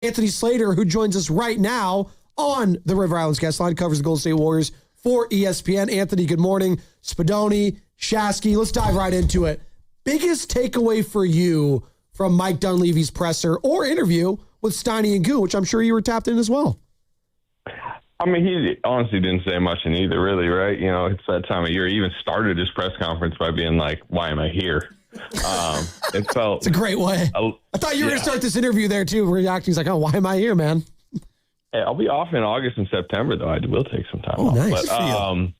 Anthony Slater, who joins us right now on the River Islands guest line, covers the Golden State Warriors for ESPN. Anthony, good morning. Spadoni, Shasky, let's dive right into it. Biggest takeaway for you from Mike Dunleavy's presser or interview with Steiny and Goo, which I'm sure you were tapped in as well. I mean, he honestly didn't say much in either, really, right? You know, it's that time of year. He even started his press conference by being like, why am I here? It felt... It's a great way. I thought you were going to start this interview there, too, reacting. He's like, oh, why am I here, man? Hey, I'll be off in August and September, though. I will take some time off. Nice. But,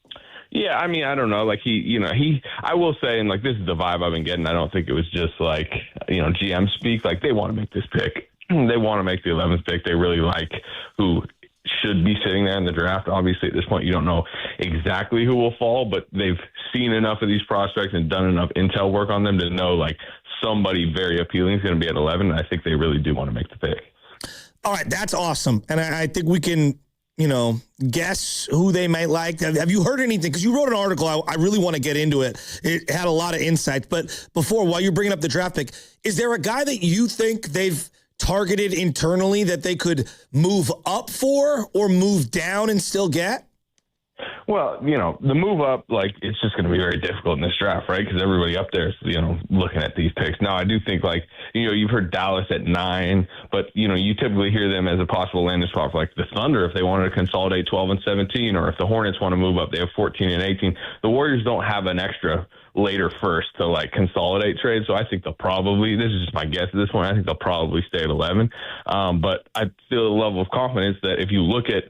yeah, I mean, I don't know. Like, I will say, and like, this is the vibe I've been getting. I don't think it was just like, GM speak. Like, they want to make this pick. They want to make the 11th pick. They really like who should be sitting there in the draft. Obviously, at this point, you don't know exactly who will fall, but they've seen enough of these prospects and done enough intel work on them to know, like, somebody very appealing is going to be at 11, and I think they really do want to make the pick. All right, that's awesome. And I think we can, guess who they might like. Have you heard anything? Because you wrote an article. I really want to get into it. It had a lot of insights. But before, while you're bringing up the draft pick, is there a guy that you think they've targeted internally that they could move up for or move down and still get? Well, the move up, like, it's just going to be very difficult in this draft, right? Because everybody up there is, looking at these picks. Now, I do think, like, you've heard Dallas at 9, but, you typically hear them as a possible landing spot for, like, the Thunder if they wanted to consolidate 12 and 17, or if the Hornets want to move up, they have 14 and 18. The Warriors don't have an extra later first to, like, consolidate trades, so I think they'll probably, this is just my guess at this point, I think they'll probably stay at 11. But I feel a level of confidence that if you look at,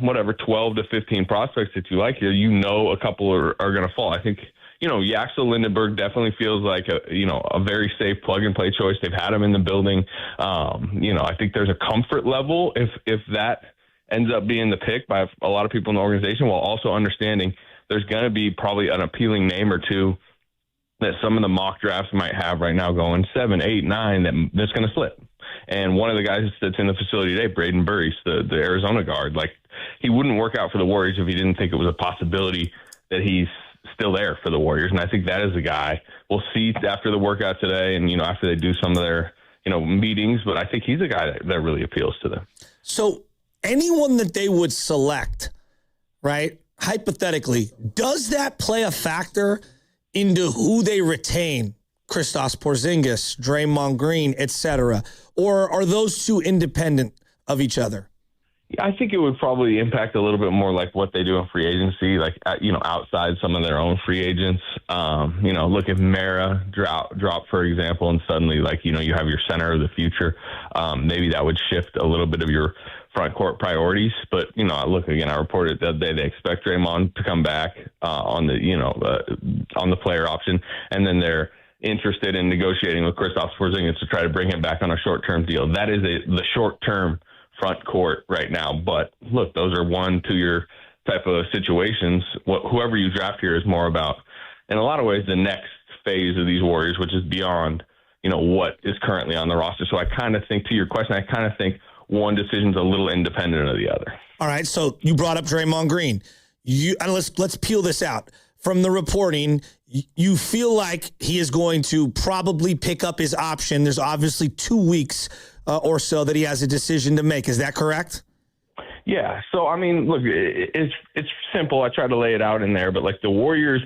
whatever 12 to 15 prospects that you like here, a couple are going to fall. I think, Axel Lindbergh definitely feels like a very safe plug-and-play choice. They've had him in the building. I think there's a comfort level if that ends up being the pick by a lot of people in the organization, while also understanding there's going to be probably an appealing name or two that some of the mock drafts might have right now going 7, 8, 9 that's going to slip. And one of the guys that's in the facility today, Braden Burris, the Arizona guard, like, he wouldn't work out for the Warriors if he didn't think it was a possibility that he's still there for the Warriors. And I think that is the guy. We'll see after the workout today and, after they do some of their, meetings. But I think he's a guy that really appeals to them. So anyone that they would select, right, hypothetically, does that play a factor into who they retain? Kristaps Porzingis, Draymond Green, etc., or are those two independent of each other? I think it would probably impact a little bit more like what they do in free agency, like, outside some of their own free agents. Look at Mara drop, for example, and suddenly, like, you have your center of the future. Maybe that would shift a little bit of your front court priorities. But, look, again, I reported the other day they expect Draymond to come back on the player option, and then they're interested in negotiating with Kristaps Porzingis to try to bring him back on a short-term deal. That is the short-term front court right now. But look, those are 1-2 year type of situations. Whoever you draft here is more about, in a lot of ways, the next phase of these Warriors, which is beyond, what is currently on the roster. So I kind of think, to your question, I kind of think one decision's a little independent of the other. All right. So you brought up Draymond Green. Let's peel this out. From the reporting, you feel like he is going to probably pick up his option. There's obviously 2 weeks or so that he has a decision to make. Is that correct? Yeah. So, I mean, look, it's simple. I try to lay it out in there, but like the Warriors'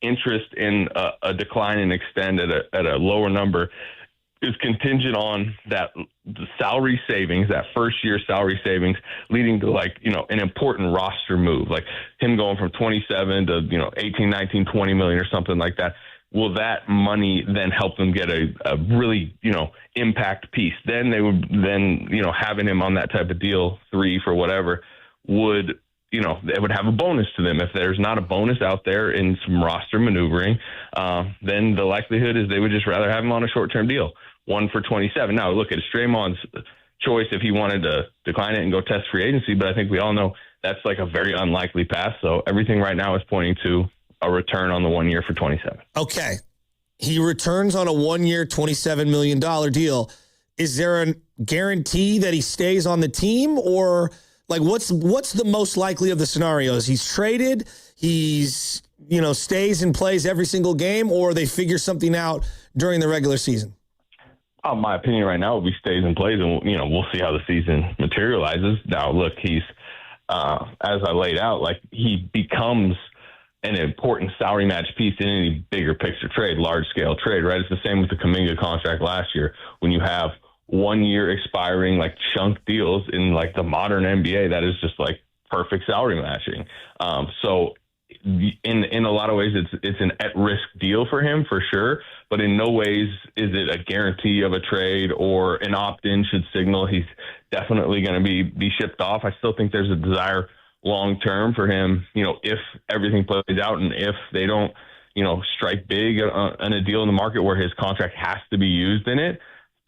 interest in a decline and extend at a lower number is contingent on the salary savings, that first year salary savings, leading to an important roster move, like him going from 27 to 18, 19, 20 million or something like that. Will that money then help them get a really impact piece? Then they would having him on that type of deal, 3 for whatever, would they would have a bonus to them. If there's not a bonus out there in some roster maneuvering, then the likelihood is they would just rather have him on a short-term deal. 1 for 27. Now, look, it's Draymond's choice if he wanted to decline it and go test free agency, but I think we all know that's like a very unlikely path. So everything right now is pointing to a return on the 1 year for 27. Okay. He returns on a 1 year, $27 million deal. Is there a guarantee that he stays on the team, or like what's the most likely of the scenarios? He's traded, he's, stays and plays every single game, or they figure something out during the regular season? My opinion right now would be stays and plays, and we'll see how the season materializes. Now, look, he's as I laid out, like he becomes an important salary match piece in any bigger picture trade, large scale trade, right? It's the same with the Kuminga contract last year. When you have 1 year expiring like chunk deals in like the modern NBA, that is just like perfect salary matching. So in a lot of ways, it's an at-risk deal for him for sure, but in no ways is it a guarantee of a trade or an opt-in should signal he's definitely going to be shipped off. I still think there's a desire long-term for him, if everything plays out and if they don't, strike big on a deal in the market where his contract has to be used in it,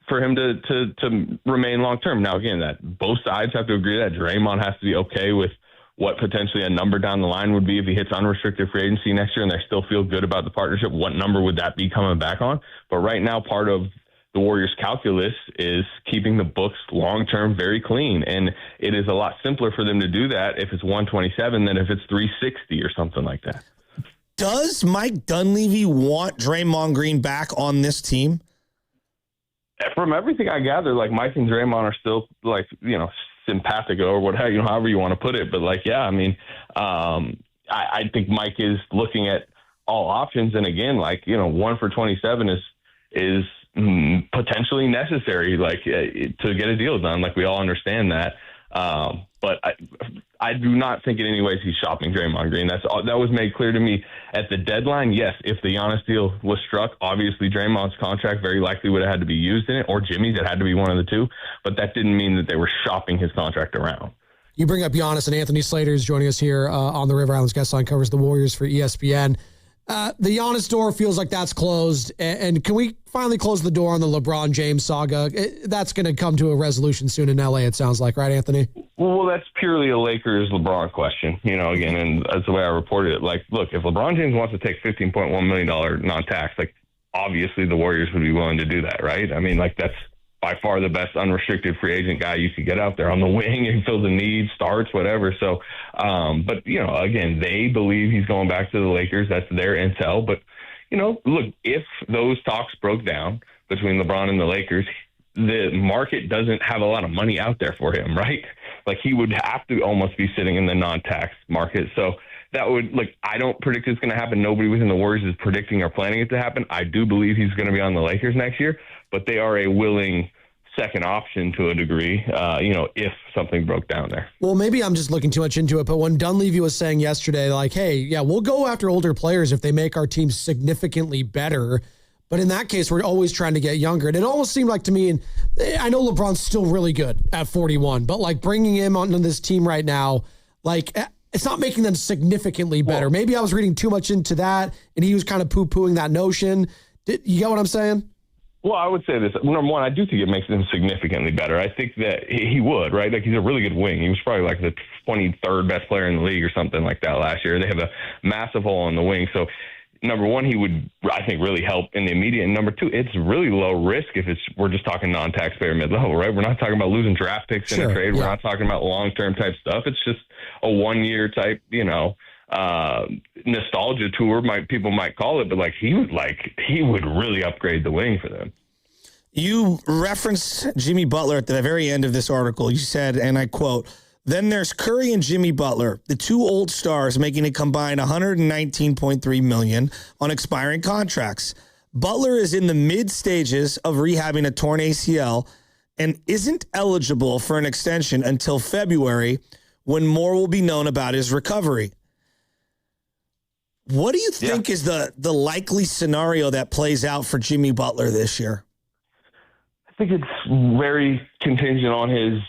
for him to remain long-term. Now, again, that both sides have to agree that Draymond has to be okay with what potentially a number down the line would be if he hits unrestricted free agency next year and they still feel good about the partnership. What number would that be coming back on? But right now, part of the Warriors' calculus is keeping the books long-term very clean. And it is a lot simpler for them to do that if it's 127 than if it's 360 or something like that. Does Mike Dunleavy want Draymond Green back on this team? From everything I gather, like Mike and Draymond are still like, sympathetic or whatever, however you want to put it. But like, yeah, I mean, I think Mike is looking at all options. And again, like, 1 for 27 is potentially necessary, like to get a deal done. Like we all understand that. But I do not think in any ways he's shopping Draymond Green. That was made clear to me at the deadline. Yes, if the Giannis deal was struck, obviously Draymond's contract very likely would have had to be used in it, or Jimmy's. It had to be one of the two. But that didn't mean that they were shopping his contract around. You bring up Giannis, and Anthony Slater is joining us here on the River Islands guest line, covers the Warriors for ESPN. The Giannis door feels like that's closed. And can we finally close the door on the LeBron James saga? That's going to come to a resolution soon in LA, it sounds like, right, Anthony? Well, that's purely a Lakers LeBron question, again, and that's the way I reported it. Like, look, if LeBron James wants to take $15.1 million non-tax, like, obviously the Warriors would be willing to do that, right? I mean, like, that's by far the best unrestricted free agent guy you could get out there on the wing and fill the need, starts, whatever. So, but, again, they believe he's going back to the Lakers. That's their intel. But, look, if those talks broke down between LeBron and the Lakers, the market doesn't have a lot of money out there for him, right? Like he would have to almost be sitting in the non-tax market. So that would, like, I don't predict it's going to happen. Nobody within the Warriors is predicting or planning it to happen. I do believe he's going to be on the Lakers next year, but they are a willing second option to a degree, if something broke down there. Well, maybe I'm just looking too much into it, but when Dunleavy was saying yesterday, like, hey, yeah, we'll go after older players if they make our team significantly better. But in that case, we're always trying to get younger. And it almost seemed like to me, and I know LeBron's still really good at 41, but like bringing him onto this team right now, like it's not making them significantly better. Well, maybe I was reading too much into that, and he was kind of poo-pooing that notion. You get what I'm saying? Well, I would say this. Number one, I do think it makes him significantly better. I think that he would, right? Like he's a really good wing. He was probably like the 23rd best player in the league or something like that last year. They have a massive hole in the wing. So number one, he would, I think, really help in the immediate. And number two, it's really low risk if we're just talking non-taxpayer mid-level, right? We're not talking about losing draft picks in a trade. We're not talking about long-term type stuff. It's just a 1 year type, nostalgia tour, people might call it, but he would really upgrade the wing for them. You referenced Jimmy Butler at the very end of this article. You said, and I quote, "Then there's Curry and Jimmy Butler, the two old stars making a combined $119.3 million on expiring contracts. Butler is in the mid stages of rehabbing a torn ACL and isn't eligible for an extension until February, when more will be known about his recovery." What do you think is the likely scenario that plays out for Jimmy Butler this year? I think it's very contingent on his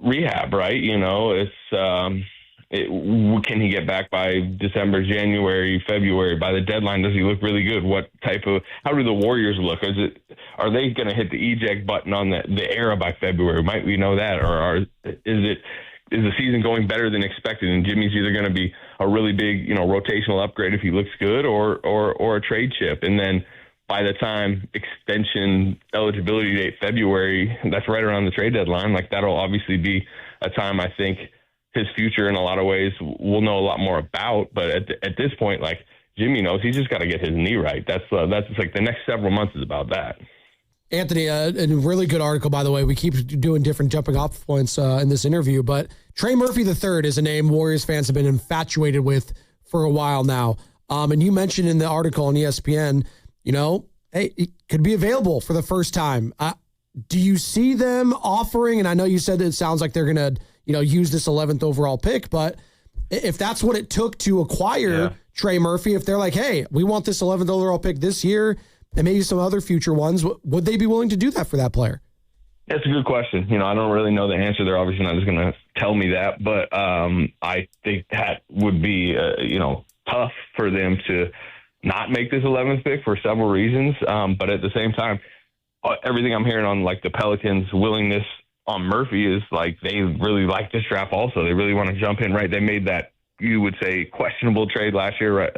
rehab, right? Can he get back by December, January, February? By the deadline, does he look really good? How do the Warriors look? Are they going to hit the eject button on the era by February? Might we know that? Or is the season going better than expected? And Jimmy's either going to be a really big, rotational upgrade if he looks good or a trade chip. And then by the time extension eligibility date, February, that's right around the trade deadline. Like that'll obviously be a time I think his future in a lot of ways we'll know a lot more about. But at this point, like Jimmy knows he's just got to get his knee right. That's like the next several months is about that. Anthony, a really good article, by the way. We keep doing different jumping off points in this interview, but Trey Murphy III is a name Warriors fans have been infatuated with for a while now. And you mentioned in the article on ESPN, hey, it could be available for the first time. Do you see them offering, and I know you said it sounds like they're going to, use this 11th overall pick, but if that's what it took to acquire Trey Murphy, if they're like, hey, we want this 11th overall pick this year and maybe some other future ones, would they be willing to do that for that player? That's a good question. I don't really know the answer. They're obviously not just going to tell me that, but I think that would be, tough for them to not make this 11th pick for several reasons. But at the same time, everything I'm hearing on like the Pelicans' willingness on Murphy is like they really like this draft also. They really want to jump in, right? They made that, you would say, questionable trade last year, right,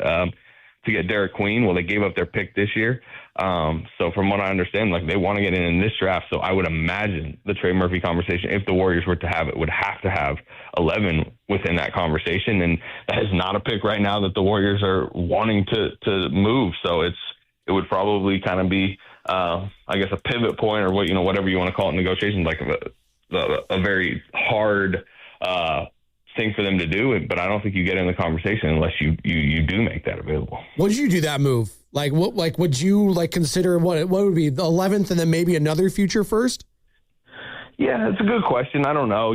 to get Derek Queen. Well, they gave up their pick this year. So from what I understand, like they want to get in this draft. So I would imagine the Trey Murphy conversation, if the Warriors were to have it, would have to have 11 within that conversation. And that is not a pick right now that the Warriors are wanting to move. So it would probably kind of be, I guess, a pivot point or whatever you want to call it in negotiations, like a very hard thing for them to do. But I don't think you get in the conversation unless you do make that available. Would you do that move? Like what? Like would you consider what would be the 11th and then maybe another future first? Yeah, it's a good question. I don't know.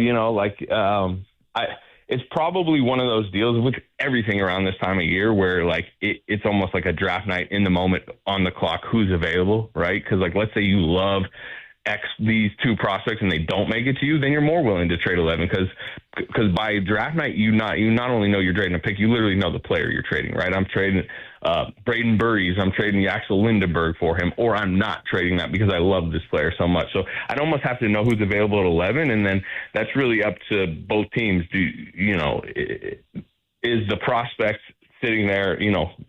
It's probably one of those deals with everything around this time of year where like it's almost like a draft night in the moment on the clock. Who's available, right? Because like let's say you love these two prospects and they don't make it to you, then you're more willing to trade 11 because by draft night you not only know you're trading a pick, you literally know the player you're trading, right? I'm trading Braden Burris, I'm trading Axel Lindbergh for him, or I'm not trading that because I love this player so much. So I'd almost have to know who's available at 11, and then that's really up to both teams. Is the prospect sitting there,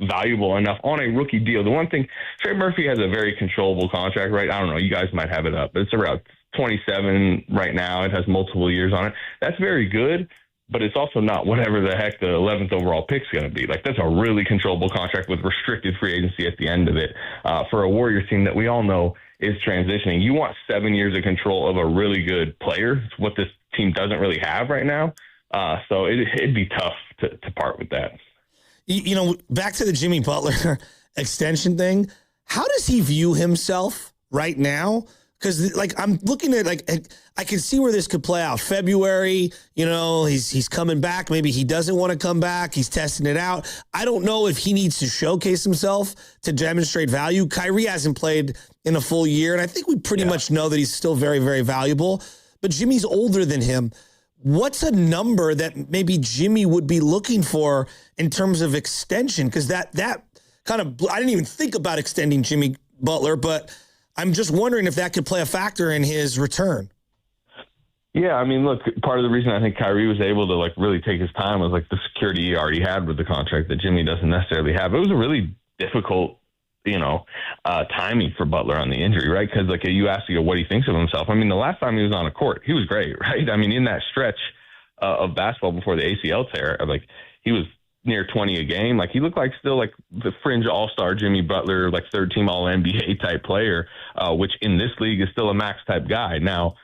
valuable enough on a rookie deal? The one thing, Trey Murphy has a very controllable contract, right? I don't know. You guys might have it up, but it's around 27 right now. It has multiple years on it. That's very good, but it's also not whatever the heck the 11th overall pick's going to be. Like that's a really controllable contract with restricted free agency at the end of it. For a Warriors team that we all know is transitioning, you want 7 years of control of a really good player. It's what this team doesn't really have right now. So it'd be tough to part with that. Back to the Jimmy Butler extension thing. How does he view himself right now? Because I'm looking at I can see where this could play out. February, he's coming back. Maybe he doesn't want to come back. He's testing it out. I don't know if he needs to showcase himself to demonstrate value. Kyrie hasn't played in a full year, and I think we pretty much know that he's still very, very valuable. But Jimmy's older than him. What's a number that maybe Jimmy would be looking for in terms of extension? Because that kind of, I didn't even think about extending Jimmy Butler, but I'm just wondering if that could play a factor in his return. Yeah, I mean, look, part of the reason I think Kyrie was able to really take his time was the security he already had with the contract that Jimmy doesn't necessarily have. It was a really difficult timing for Butler on the injury, right? Because you ask what he thinks of himself. I mean, the last time he was on a court, he was great, right? I mean, in that stretch of basketball before the ACL tear, he was near 20 a game. He looked still the fringe all-star Jimmy Butler, third team all NBA type player, which in this league is still a max type guy. Now,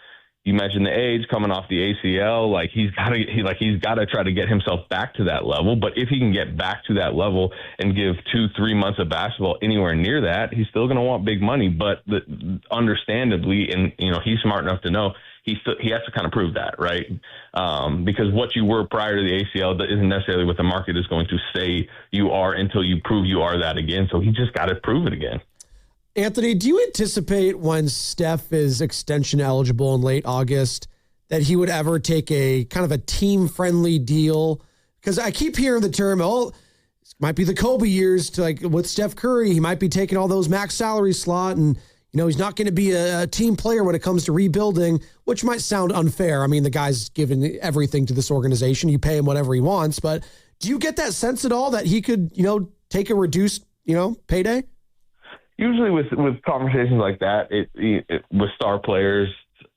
you mentioned the age coming off the ACL, he's got to try to get himself back to that level. But if he can get back to that level and give 2-3 months of basketball anywhere near that, he's still going to want big money. But understandably, and he's smart enough to know he has to kind of prove that, right? Because what you were prior to the ACL isn't necessarily what the market is going to say you are until you prove you are that again. So he just got to prove it again. Anthony, do you anticipate when Steph is extension eligible in late August that he would ever take a kind of a team-friendly deal? Because I keep hearing the term, it might be the Kobe years to with Steph Curry. He might be taking all those max salary slot and, he's not going to be a team player when it comes to rebuilding, which might sound unfair. I mean, the guy's given everything to this organization. You pay him whatever he wants. But do you get that sense at all that he could, take a reduced, payday? Usually with conversations like that, with star players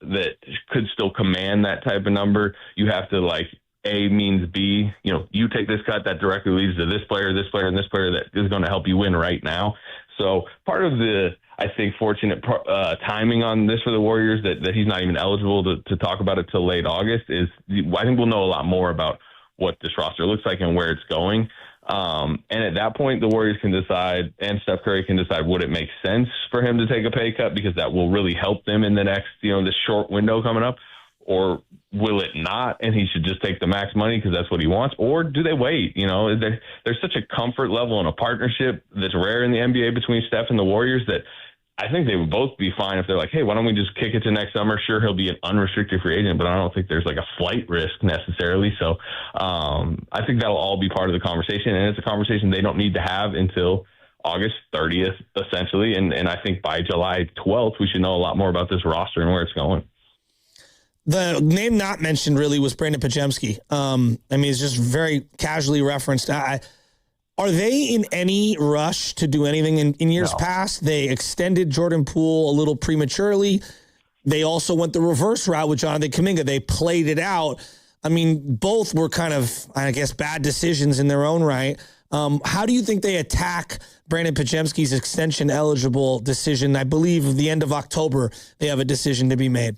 that could still command that type of number, you have to A means B. You take this cut that directly leads to this player, and this player that is going to help you win right now. So part of the, I think, fortunate timing on this for the Warriors that he's not even eligible to talk about it till late August is I think we'll know a lot more about what this roster looks like and where it's going. And at that point, the Warriors can decide, and Steph Curry can decide, would it make sense for him to take a pay cut because that will really help them in the next, this short window coming up, or will it not? And he should just take the max money because that's what he wants. Or do they wait? There's such a comfort level and a partnership that's rare in the NBA between Steph and the Warriors that I think they would both be fine if they're like, hey, why don't we just kick it to next summer? Sure, he'll be an unrestricted free agent, but I don't think there's like a flight risk necessarily. So I think that'll all be part of the conversation, and it's a conversation they don't need to have until August 30th, essentially. And I think by July 12th, we should know a lot more about this roster and where it's going. The name not mentioned really was Brandon Podziemski. It's just very casually referenced. Are they in any rush to do anything in years past? They extended Jordan Poole a little prematurely. They also went the reverse route with Jonathan Kuminga. They played it out. Both were kind of, I guess, bad decisions in their own right. How do you think they attack Brandon Podziemski's extension-eligible decision? I believe at the end of October, they have a decision to be made.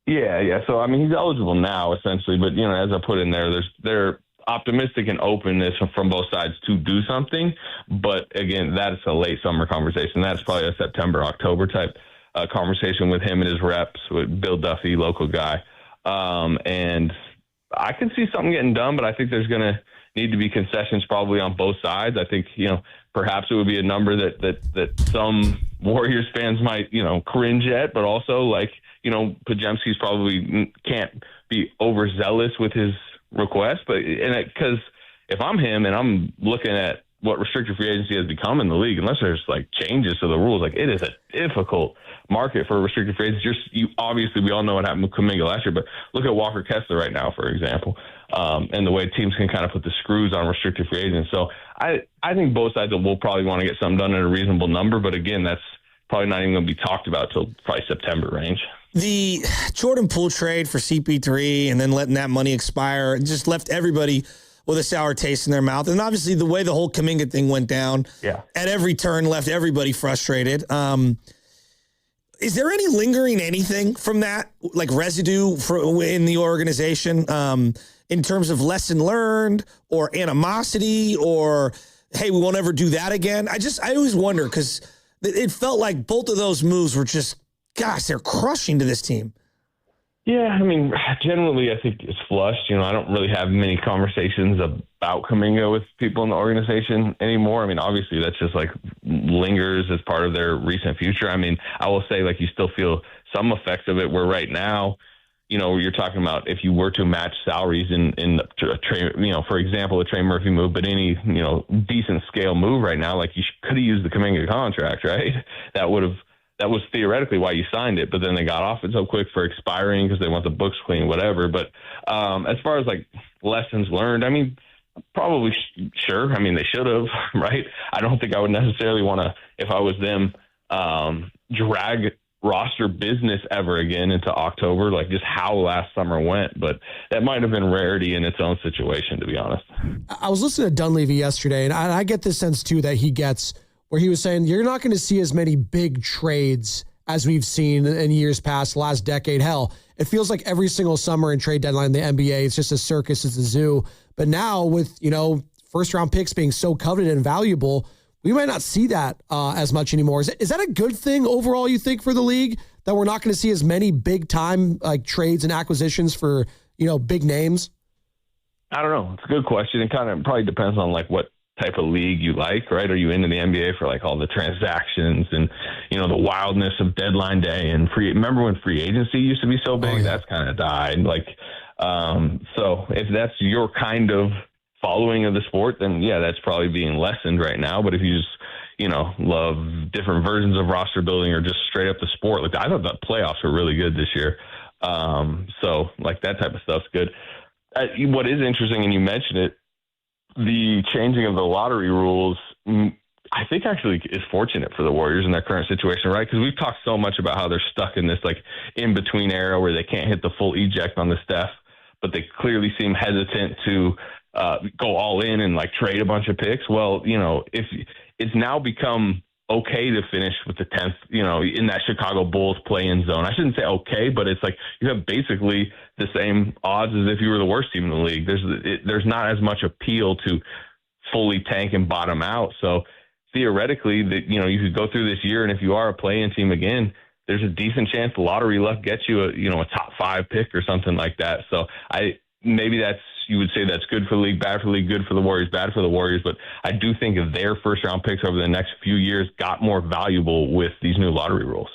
Yeah. So, he's eligible now, essentially. But, as I put in there, they're optimistic and openness from both sides to do something. But, again, that's a late summer conversation. That's probably a September, October type conversation with him and his reps, with Bill Duffy, local guy. And I can see something getting done, but I think there's going to need to be concessions probably on both sides. I think, perhaps it would be a number that some Warriors fans might, cringe at, but also Podziemski's probably can't be overzealous with his request, because if I'm him and I'm looking at what restricted free agency has become in the league, unless there's changes to the rules, it is a difficult market for restricted free agents. Obviously, we all know what happened with Kuminga last year, but look at Walker Kessler right now, for example, and the way teams can kind of put the screws on restricted free agents. So I think both sides will probably want to get something done at a reasonable number, but again, that's probably not even going to be talked about till probably September range. The Jordan Poole trade for CP3 and then letting that money expire just left everybody with a sour taste in their mouth. And obviously the way the whole Kuminga thing went down at every turn left everybody frustrated. Is there any lingering anything from that, residue in the organization in terms of lesson learned or animosity or, hey, we won't ever do that again? I always wonder because it felt like both of those moves were just, gosh, they're crushing to this team. Yeah, generally I think it's flushed. I don't really have many conversations about Kuminga with people in the organization anymore. Obviously that's just lingers as part of their recent future. I will say you still feel some effects of it where right now, you're talking about if you were to match salaries in a Trey, for example, a Trey Murphy move, but any, decent scale move right now, you could have used the Kuminga contract, right? That was theoretically why you signed it, but then they got off it so quick for expiring because they want the books clean, whatever. But as far as lessons learned, probably sure. They should have, right? I don't think I would necessarily want to, if I was them, drag roster business ever again into October, just how last summer went. But that might have been rarity in its own situation, to be honest. I was listening to Dunleavy yesterday, and I get this sense too that he gets, where he was saying you're not going to see as many big trades as we've seen in years past, last decade. Hell, it feels like every single summer and trade deadline in the NBA, it's just a circus, it's a zoo. But now with, first round picks being so coveted and valuable, we might not see that as much anymore. Is that a good thing overall, you think, for the league, that we're not going to see as many big time trades and acquisitions for, big names? I don't know. It's a good question. It kind of probably depends on what type of league you like, right? Are you into the NBA for all the transactions and, the wildness of deadline day and remember when free agency used to be so big? That's kind of died. So if that's your kind of following of the sport, then yeah, that's probably being lessened right now. But if you just, love different versions of roster building or just straight up the sport, I thought the playoffs were really good this year. So that type of stuff's good. What is interesting, and you mentioned it, the changing of the lottery rules, I think actually is fortunate for the Warriors in their current situation, right? Because we've talked so much about how they're stuck in this in-between era where they can't hit the full eject on the Steph, but they clearly seem hesitant to go all in and trade a bunch of picks. Well, if it's now become okay to finish with the 10th, in that Chicago Bulls play-in zone. I shouldn't say okay, but it's like you have basically the same odds as if you were the worst team in the league. There's not as much appeal to fully tank and bottom out. So theoretically, that you could go through this year, and if you are a play-in team again, there's a decent chance the lottery luck gets you a top 5 pick or something like that. So you would say that's good for the league, bad for the league, good for the Warriors, bad for the Warriors. But I do think of their first round picks over the next few years got more valuable with these new lottery rules.